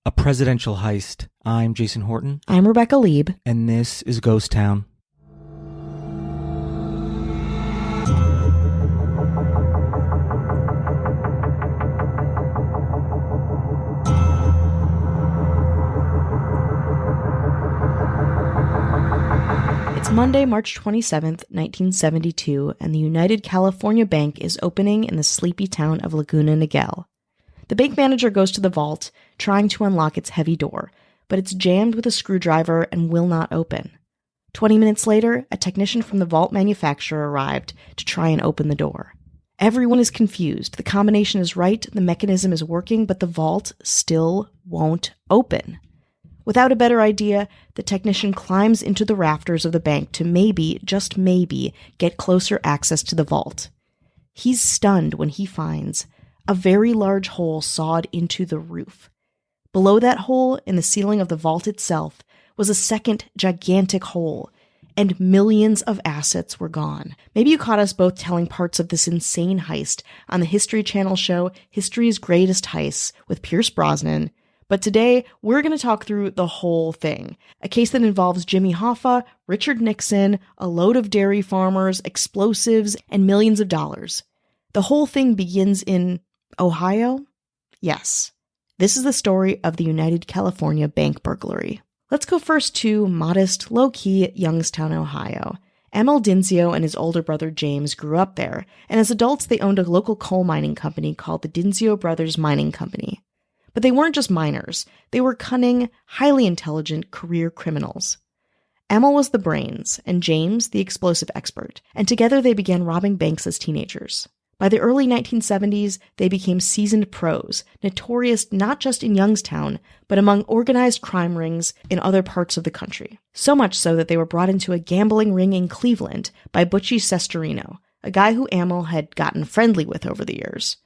A presidential heist. I'm Jason Horton. I'm Rebecca Lieb. And this is Ghost Town. It's Monday, March 27th, 1972, and the United California Bank is opening in the sleepy town of Laguna Niguel. The bank manager goes to the vault, trying to unlock its heavy door, but it's jammed with a screwdriver and will not open. 20 minutes later, a technician from the vault manufacturer arrived to try and open the door. Everyone is confused. The combination is right, the mechanism is working, but the vault still won't open. Without a better idea, the technician climbs into the rafters of the bank to maybe, just maybe, get closer access to the vault. He's stunned when he finds a very large hole sawed into the roof. Below that hole, in the ceiling of the vault itself, was a second gigantic hole, and millions of assets were gone. Maybe you caught us both telling parts of this insane heist on the History Channel show History's Greatest Heists with Pierce Brosnan, but today we're going to talk through the whole thing. A case that involves Jimmy Hoffa, Richard Nixon, a load of dairy farmers, explosives, and millions of dollars. The whole thing begins in Ohio? Yes. This is the story of the United California Bank burglary. Let's go first to modest, low-key Youngstown, Ohio. Emil Dinzio and his older brother James grew up there, and as adults they owned a local coal mining company called the Dinzio Brothers Mining Company. But they weren't just miners. They were cunning, highly intelligent career criminals. Emil was the brains, and James the explosive expert, and together they began robbing banks as teenagers. By the early 1970s, they became seasoned pros, notorious not just in Youngstown, but among organized crime rings in other parts of the country. So much so that they were brought into a gambling ring in Cleveland by Butchie Sestorino, a guy who Emil had gotten friendly with over the years.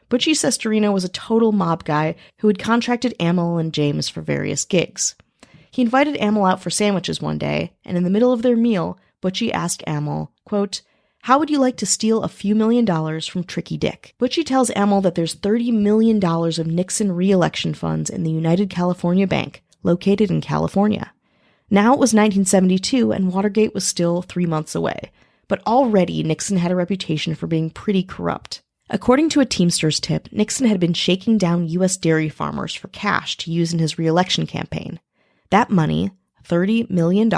Butchie Sestorino was a total mob guy who had contracted Emil and James for various gigs. He invited Emil out for sandwiches one day, and in the middle of their meal, Butchie asked Emil, quote, "How would you like to steal a few $1 million from Tricky Dick?" Butchie tells Emil that there's $30 million of Nixon re-election funds in the United California Bank, located in California. Now it was 1972, and Watergate was still 3 months away, but already Nixon had a reputation for being pretty corrupt. According to a Teamsters tip, Nixon had been shaking down U.S. dairy farmers for cash to use in his re-election campaign. That money, $30 million,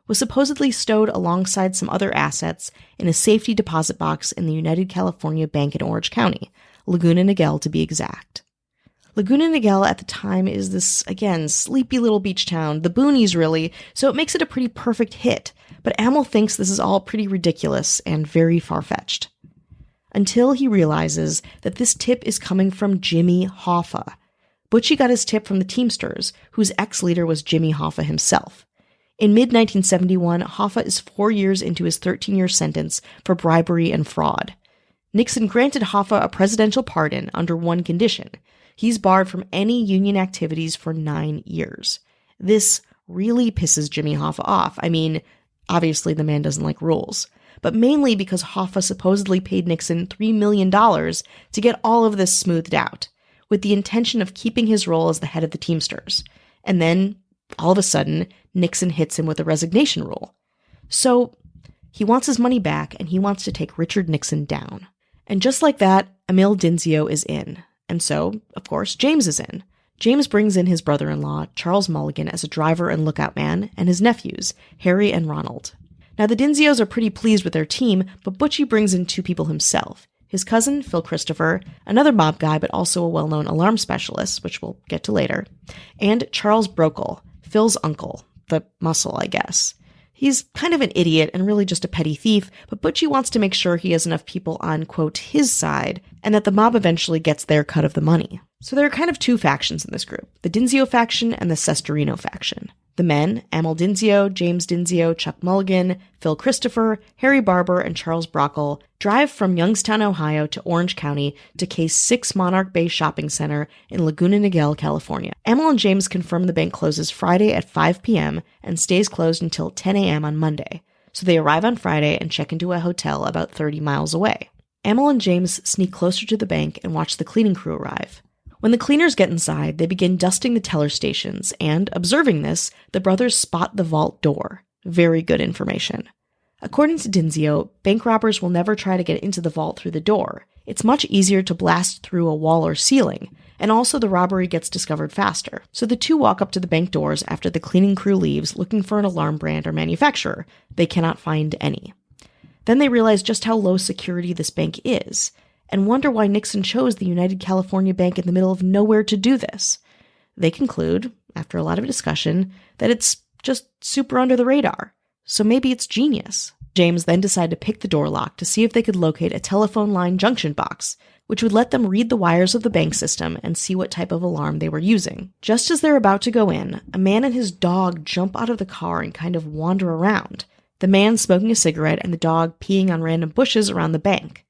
was supposedly stowed alongside some other assets in a safety deposit box in the United California Bank in Orange County, Laguna Niguel to be exact. Laguna Niguel at the time is this, again, sleepy little beach town, the boonies really, so it makes it a pretty perfect hit, but Emil thinks this is all pretty ridiculous and very far-fetched. Until he realizes that this tip is coming from Jimmy Hoffa. Butchie got his tip from the Teamsters, whose ex-leader was Jimmy Hoffa himself. In mid-1971, Hoffa is 4 years into his 13-year sentence for bribery and fraud. Nixon granted Hoffa a presidential pardon under one condition. He's barred from any union activities for 9 years. This really pisses Jimmy Hoffa off. I mean, obviously the man doesn't like rules. But mainly because Hoffa supposedly paid Nixon $3 million to get all of this smoothed out, with the intention of keeping his role as the head of the Teamsters. And then, all of a sudden, Nixon hits him with a resignation rule. So, he wants his money back, and he wants to take Richard Nixon down. And just like that, Emil Dinzio is in. And so, of course, James is in. James brings in his brother-in-law, Charles Mulligan, as a driver and lookout man, and his nephews, Harry and Ronald. Now, the Dinzios are pretty pleased with their team, but Butchie brings in 2 people himself. His cousin, Phil Christopher, another mob guy but also a well-known alarm specialist, which we'll get to later, and Charles Brokel, Phil's uncle, the muscle, I guess. He's kind of an idiot and really just a petty thief, but Butchie wants to make sure he has enough people on, quote, his side, and that the mob eventually gets their cut of the money. So there are kind of 2 factions in this group, the Dinzio faction and the Sestorino faction. The men, Emil Dinzio, James Dinzio, Chuck Mulligan, Phil Christopher, Harry Barber, and Charles Brockle, drive from Youngstown, Ohio to Orange County to Case 6 Monarch Bay Shopping Center in Laguna Niguel, California. Emil and James confirm the bank closes Friday at 5 p.m. and stays closed until 10 a.m. on Monday, so they arrive on Friday and check into a hotel about 30 miles away. Emil and James sneak closer to the bank and watch the cleaning crew arrive. When the cleaners get inside, they begin dusting the teller stations, and, observing this, the brothers spot the vault door. Very good information. According to Dinzio, bank robbers will never try to get into the vault through the door. It's much easier to blast through a wall or ceiling, and also the robbery gets discovered faster. So the two walk up to the bank doors after the cleaning crew leaves looking for an alarm brand or manufacturer. They cannot find any. Then they realize just how low security this bank is, and wonder why Nixon chose the United California Bank in the middle of nowhere to do this. They conclude, after a lot of discussion, that it's just super under the radar. So maybe it's genius. James then decided to pick the door lock to see if they could locate a telephone line junction box, which would let them read the wires of the bank system and see what type of alarm they were using. Just as they're about to go in, a man and his dog jump out of the car and kind of wander around, the man smoking a cigarette and the dog peeing on random bushes around the bank.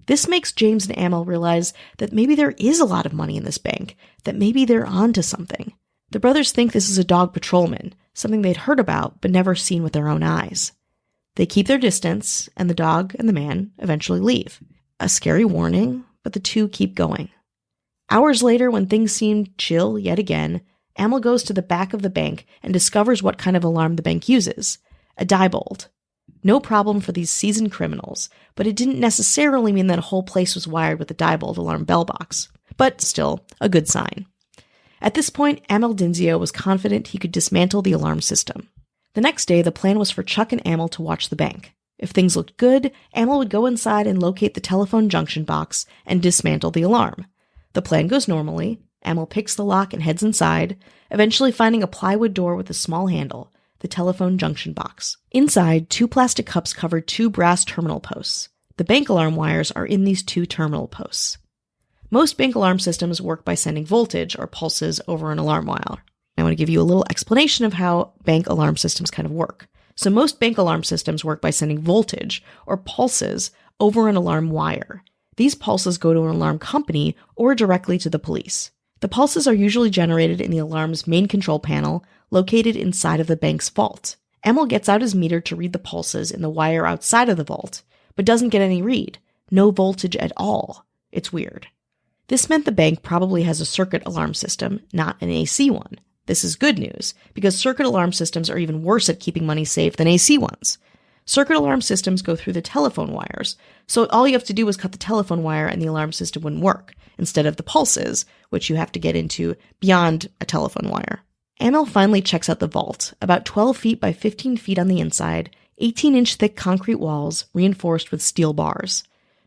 This makes James and Amel realize that maybe there is a lot of money in this bank, that maybe they're onto something. The brothers think this is a dog patrolman, something they'd heard about but never seen with their own eyes. They keep their distance, and the dog and the man eventually leave. A scary warning, but the two keep going. Hours later, when things seem chill yet again, Amel goes to the back of the bank and discovers what kind of alarm the bank uses: a Diebold. No problem for these seasoned criminals, but it didn't necessarily mean that a whole place was wired with a Diebold alarm bell box. But still, a good sign. At this point, Amel Dinzio was confident he could dismantle the alarm system. The next day, the plan was for Chuck and Amel to watch the bank. If things looked good, Amel would go inside and locate the telephone junction box and dismantle the alarm. The plan goes normally. Amel picks the lock and heads inside, eventually finding a plywood door with a small handle, the telephone junction box. Inside, 2 plastic cups cover 2 brass terminal posts. The bank alarm wires are in these 2 terminal posts. Most bank alarm systems work by sending voltage or pulses over an alarm wire. I want to give you a little explanation of how bank alarm systems kind of work. So most bank alarm systems work by sending voltage or pulses over an alarm wire. These pulses go to an alarm company or directly to the police. The pulses are usually generated in the alarm's main control panel, located inside of the bank's vault. Amel gets out his meter to read the pulses in the wire outside of the vault, but doesn't get any read. No voltage at all. It's weird. This meant the bank probably has a circuit alarm system, not an AC one. This is good news, because circuit alarm systems are even worse at keeping money safe than AC ones. Circuit alarm systems go through the telephone wires, so all you have to do is cut the telephone wire and the alarm system wouldn't work, instead of the pulses, which you have to get into beyond a telephone wire. Amel finally checks out the vault, about 12 feet by 15 feet on the inside, 18-inch thick concrete walls reinforced with steel bars.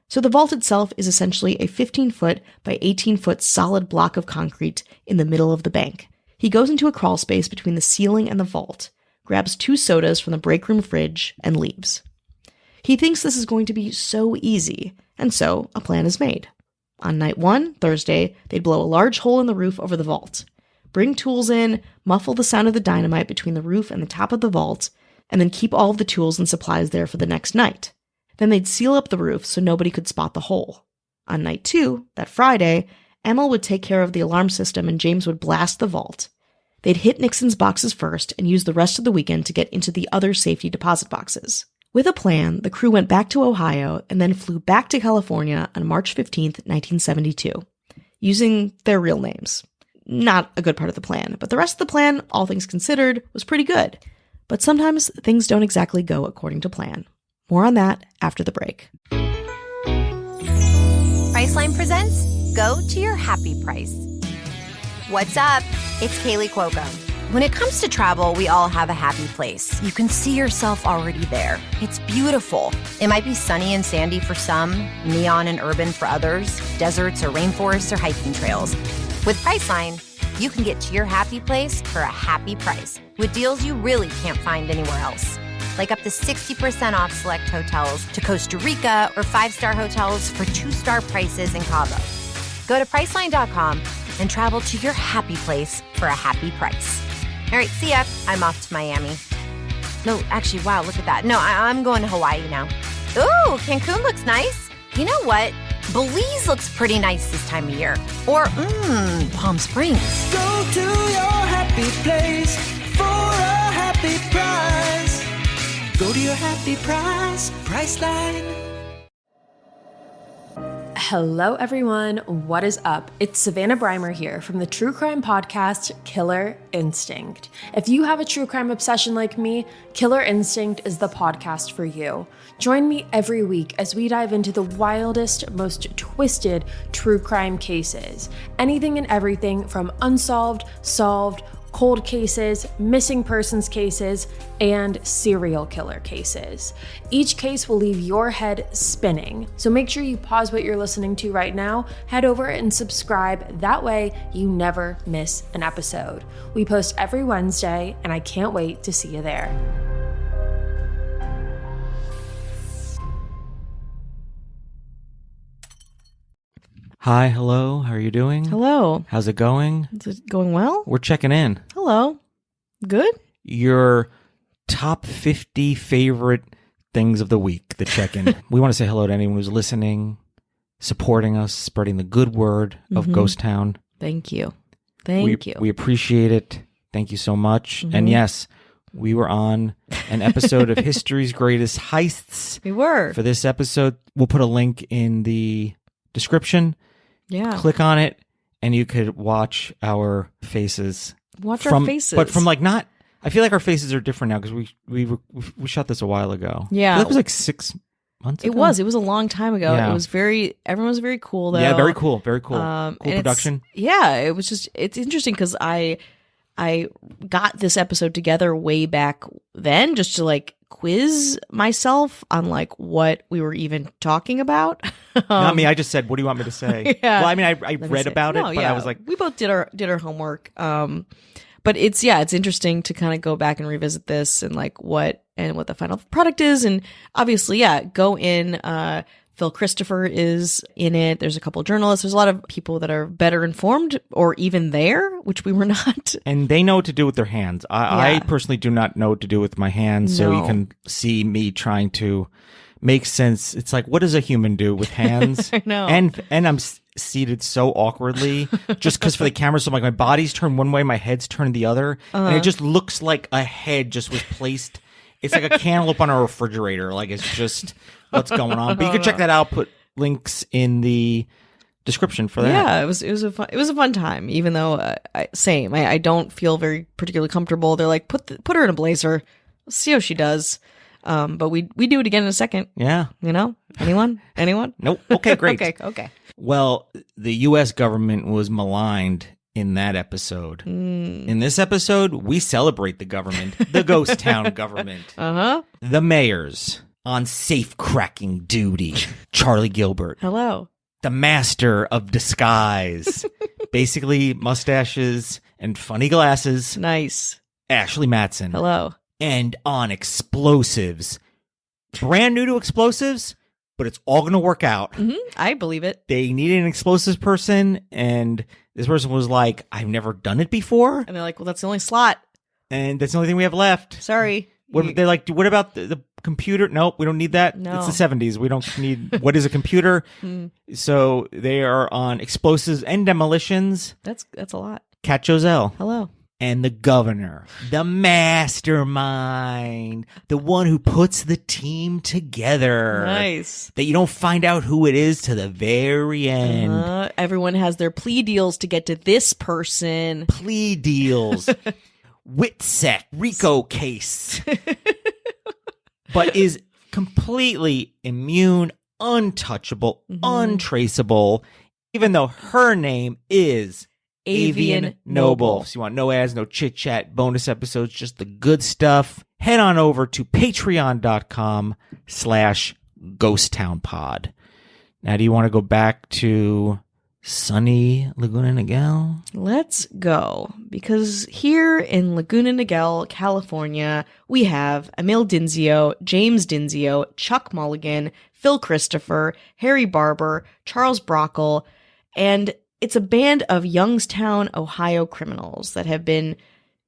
So the vault itself is essentially a 15-foot by 18-foot solid block of concrete in the middle of the bank. He goes into a crawl space between the ceiling and the vault, grabs 2 sodas from the break room fridge, and leaves. He thinks this is going to be so easy, and so a plan is made. On night 1, Thursday, they'd blow a large hole in the roof over the vault, bring tools in, muffle the sound of the dynamite between the roof and the top of the vault, and then keep all of the tools and supplies there for the next night. Then they'd seal up the roof so nobody could spot the hole. On night 2, that Friday, Amel would take care of the alarm system and James would blast the vault. They'd hit Nixon's boxes first and use the rest of the weekend to get into the other safety deposit boxes. With a plan, the crew went back to Ohio and then flew back to California on March 15th, 1972, using their real names. Not a good part of the plan, but the rest of the plan, all things considered, was pretty good. But sometimes things don't exactly go according to plan. More on that after the break. Priceline presents Go to Your Happy Price. What's up? It's Kaylee Cuoco. When it comes to travel, we all have a happy place. You can see yourself already there. It's beautiful. It might be sunny and sandy for some, neon and urban for others, deserts or rainforests or hiking trails. With Priceline, you can get to your happy place for a happy price with deals you really can't find anywhere else. Like up to 60% off select hotels to Costa Rica or 5-star hotels for 2-star prices in Cabo. Go to Priceline.com and travel to your happy place for a happy price. All right, see ya. I'm off to Miami. No, actually, wow, look at that. No, I'm going to Hawaii now. Ooh, Cancun looks nice. You know what? Belize looks pretty nice this time of year. Or, Palm Springs. Go to your happy place for a happy price. Go to your happy price, Priceline. Hello, everyone. What is up? It's Savannah Breimer here from the true crime podcast, Killer Instinct. If you have a true crime obsession like me, Killer Instinct is the podcast for you. Join me every week as we dive into the wildest, most twisted true crime cases. Anything and everything from unsolved, solved, cold cases, missing persons cases, and serial killer cases. Each case will leave your head spinning. So make sure you pause what you're listening to right now, head over and subscribe. That way you never miss an episode. We post every Wednesday, and I can't wait to see you there. Hi, hello. How are you doing? Hello. How's it going? Is it going well? We're checking in. Hello. Good? Your top 50 favorite things of the week, the check-in. We want to say hello to anyone who's listening, supporting us, spreading the good word of Ghost Town. Thank you. Thank you. We appreciate it. Thank you so much. And yes, we were on an episode of History's Greatest Heists. We were. For this episode, we'll put a link in the description. Yeah. Click on it, and you could watch our faces. Watch our faces. But from not. I feel like our faces are different now because we shot this a while ago. Yeah. That was like 6 months ago. It was. It was a long time ago. Yeah. It was everyone was very cool though. Yeah, very cool. Very cool. Cool and production. It was it's interesting because I got this episode together way back then just to like quiz myself on like what we were even talking about. Not me. I just said, "What do you want me to say?" Yeah. Well, I mean, I read about it, but I was like, we both did our homework. But it's interesting to kind of go back and revisit this and like what the final product is, and obviously, go in. Phil Christopher is in it. There's a couple of journalists. There's a lot of people that are better informed or even there, which we were not. And they know what to do with their hands. I personally do not know what to do with my hands, so you can see me trying to make sense. It's like, what does a human do with hands? I know. And I'm seated so awkwardly just because for the camera, so like my body's turned one way, my head's turned the other, and it just looks like a head just was placed. It's like a cantaloupe on a refrigerator. Like it's just what's going on. But you can check that out. Put links in the description for that. Yeah, it was a fun time. Even though I don't feel very particularly comfortable. They're like put her in a blazer. Let's see how she does. But we do it again in a second. Yeah. You know? Anyone? Nope. Okay, great. Okay. Well, the U.S. government was maligned in that episode. In this episode, we celebrate the government, the Ghost Town government. The mayors on safe-cracking duty. Charlie Gilbert. Hello. The master of disguise. Basically, mustaches and funny glasses. Nice. Ashley Matson. Hello. And on explosives. Brand new to explosives, but it's all going to work out. I believe it. They needed an explosives person, and this person was like, I've never done it before. And they're like, well, that's the only slot. And that's the only thing we have left. Sorry. They're like, what about the computer? Nope, we don't need that. No. It's the 70s. We don't need, what is a computer? So they are on explosives and demolitions. That's a lot. Cat Joselle. Hello. And the governor, the mastermind, the one who puts the team together. Nice. That you don't find out who it is to the very end. Everyone has their plea deals to get to this person. Plea deals. Witsec, Rico case. But is completely immune, untouchable, untraceable, even though her name is Avian Noble. So you want no ads, no chit chat, bonus episodes, just the good stuff. Head on over to patreon.com/ghosttownpod. Now, do you want to go back to sunny Laguna Niguel? Let's go. Because here in Laguna Niguel, California, we have Emil Dinzio, James Dinzio, Chuck Mulligan, Phil Christopher, Harry Barber, Charles Brockle, and it's a band of Youngstown, Ohio criminals that have been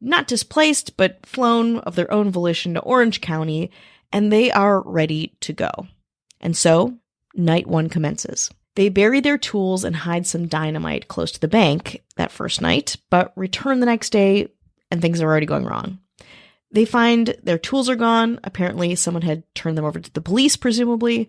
not displaced, but flown of their own volition to Orange County, and they are ready to go. And so, night one commences. They bury their tools and hide some dynamite close to the bank that first night, but return the next day, and things are already going wrong. They find their tools are gone. Apparently, someone had turned them over to the police, presumably.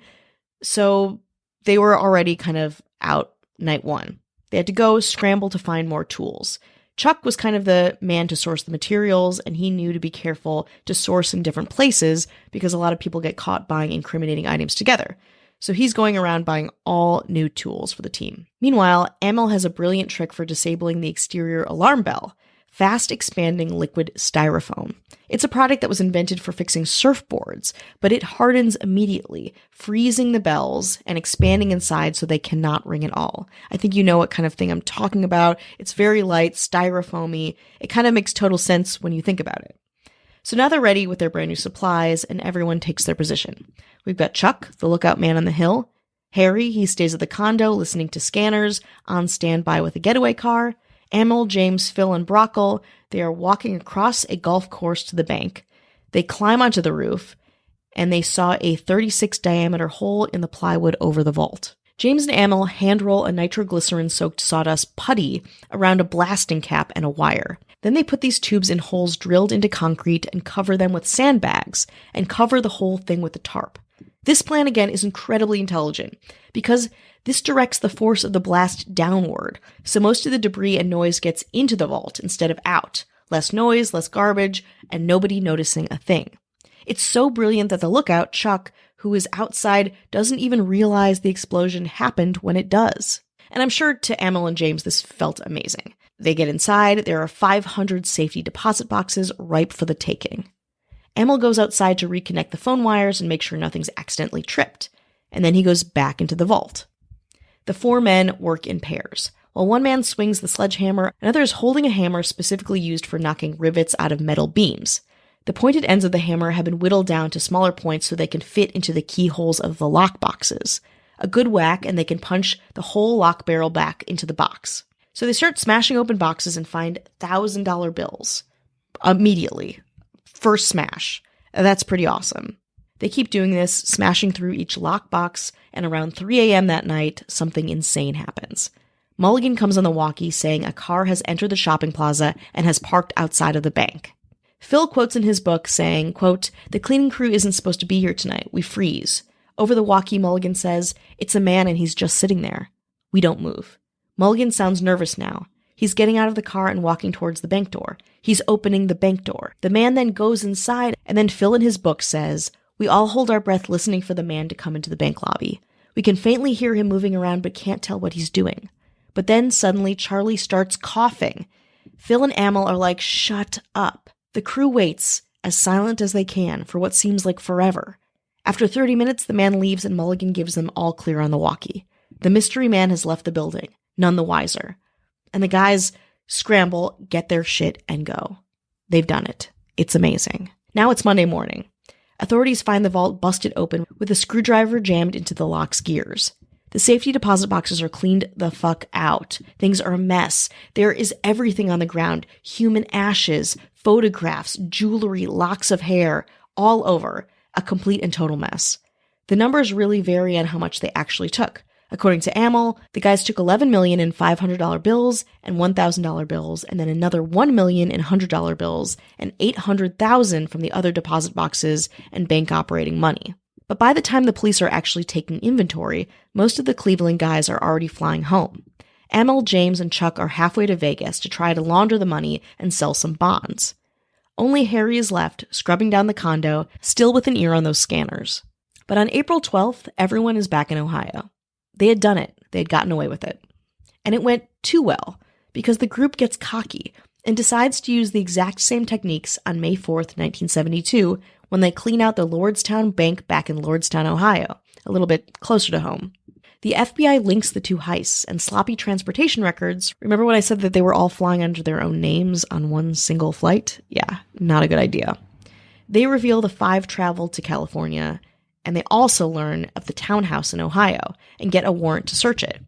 So they were already kind of out night one. They had to go scramble to find more tools. Chuck was kind of the man to source the materials, and he knew to be careful to source in different places because a lot of people get caught buying incriminating items together. So he's going around buying all new tools for the team. Meanwhile, Amel has a brilliant trick for disabling the exterior alarm bell: fast expanding liquid styrofoam. It's a product that was invented for fixing surfboards, but it hardens immediately, freezing the bells and expanding inside so they cannot ring at all. I think you know what kind of thing I'm talking about. It's very light, styrofoamy. It kind of makes total sense when you think about it. So now they're ready with their brand new supplies, and everyone takes their position. We've got Chuck, the lookout man on the hill. Harry, he stays at the condo listening to scanners, on standby with a getaway car. Amel, James, Phil, and Brockle, they are walking across a golf course to the bank. They climb onto the roof, and they saw a 36-diameter hole in the plywood over the vault. James and Amel hand-roll a nitroglycerin-soaked sawdust putty around a blasting cap and a wire. Then they put these tubes in holes drilled into concrete and cover them with sandbags, and cover the whole thing with a tarp. This plan, again, is incredibly intelligent, because this directs the force of the blast downward, so most of the debris and noise gets into the vault instead of out. Less noise, less garbage, and nobody noticing a thing. It's so brilliant that the lookout, Chuck, who is outside, doesn't even realize the explosion happened when it does. And I'm sure to Amel and James this felt amazing. They get inside, there are 500 safety deposit boxes ripe for the taking. Amel goes outside to reconnect the phone wires and make sure nothing's accidentally tripped, and then he goes back into the vault. The four men work in pairs. While one man swings the sledgehammer, another is holding a hammer specifically used for knocking rivets out of metal beams. The pointed ends of the hammer have been whittled down to smaller points so they can fit into the keyholes of the lock boxes. A good whack and they can punch the whole lock barrel back into the box. So they start smashing open boxes and find $1,000 bills. Immediately. First smash. That's pretty awesome. They keep doing this, smashing through each lockbox, and around 3 a.m. that night, something insane happens. Mulligan comes on the walkie saying a car has entered the shopping plaza and has parked outside of the bank. Phil quotes in his book saying, quote, "The cleaning crew isn't supposed to be here tonight. We freeze." Over the walkie, Mulligan says, "It's a man and he's just sitting there. We don't move." Mulligan sounds nervous now. He's getting out of the car and walking towards the bank door. He's opening the bank door. The man then goes inside, and then Phil in his book says, "We all hold our breath listening for the man to come into the bank lobby. We can faintly hear him moving around but can't tell what he's doing. But then suddenly Charlie starts coughing. Phil and Amel are like, 'Shut up.' The crew waits, as silent as they can, for what seems like forever. After 30 minutes, the man leaves and Mulligan gives them all clear on the walkie. The mystery man has left the building, none the wiser. And the guys scramble, get their shit, and go. They've done it. It's amazing. Now it's Monday morning. Authorities find the vault busted open with a screwdriver jammed into the lock's gears. The safety deposit boxes are cleaned the fuck out. Things are a mess. There is everything on the ground. Human ashes, photographs, jewelry, locks of hair, all over. A complete and total mess. The numbers really vary on how much they actually took. According to Amel, the guys took $11 million in $500 bills and $1,000 bills, and then another $1 million in $100 bills and $800,000 from the other deposit boxes and bank operating money. But by the time the police are actually taking inventory, most of the Cleveland guys are already flying home. Amel, James, and Chuck are halfway to Vegas to try to launder the money and sell some bonds. Only Harry is left, scrubbing down the condo, still with an ear on those scanners. But on April 12th, everyone is back in Ohio. They had done it. They had gotten away with it. And it went too well, because the group gets cocky and decides to use the exact same techniques on May 4th, 1972, when they clean out the Lordstown Bank back in Lordstown, Ohio, a little bit closer to home. The FBI links the two heists and sloppy transportation records. Remember when I said that they were all flying under their own names on one single flight? Yeah, not a good idea. They reveal the 5 traveled to California, and they also learn of the townhouse in Ohio and get a warrant to search it.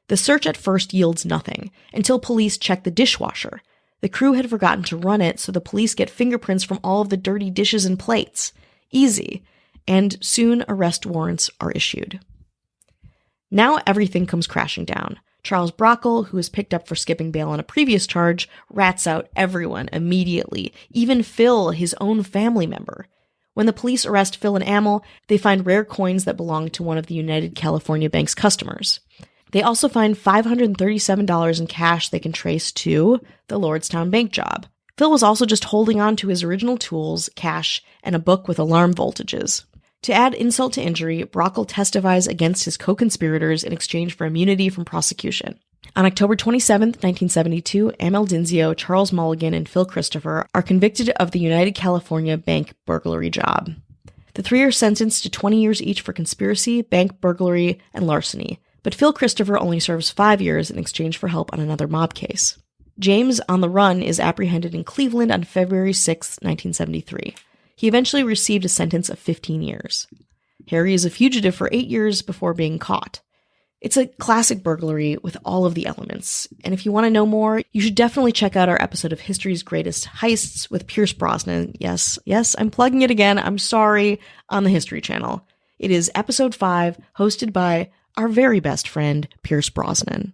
The search at first yields nothing, until police check the dishwasher. The crew had forgotten to run it, so the police get fingerprints from all of the dirty dishes and plates. Easy. And soon arrest warrants are issued. Now everything comes crashing down. Charles Brockle, who was picked up for skipping bail on a previous charge, rats out everyone immediately, even Phil, his own family member. When the police arrest Phil and Amel, they find rare coins that belong to one of the United California Bank's customers. They also find $537 in cash they can trace to the Lordstown bank job. Phil was also just holding on to his original tools, cash, and a book with alarm voltages. To add insult to injury, Brockle testifies against his co-conspirators in exchange for immunity from prosecution. On October 27, 1972, Amel Dinzio, Charles Mulligan, and Phil Christopher are convicted of the United California Bank burglary job. The three are sentenced to 20 years each for conspiracy, bank burglary, and larceny, but Phil Christopher only serves 5 years in exchange for help on another mob case. James, on the run, is apprehended in Cleveland on February 6, 1973. He eventually received a sentence of 15 years. Harry is a fugitive for 8 years before being caught. It's a classic burglary with all of the elements, and if you want to know more, you should definitely check out our episode of History's Greatest Heists with Pierce Brosnan. Yes, I'm plugging it again, I'm sorry, on the History Channel. It is episode 5, hosted by our very best friend, Pierce Brosnan.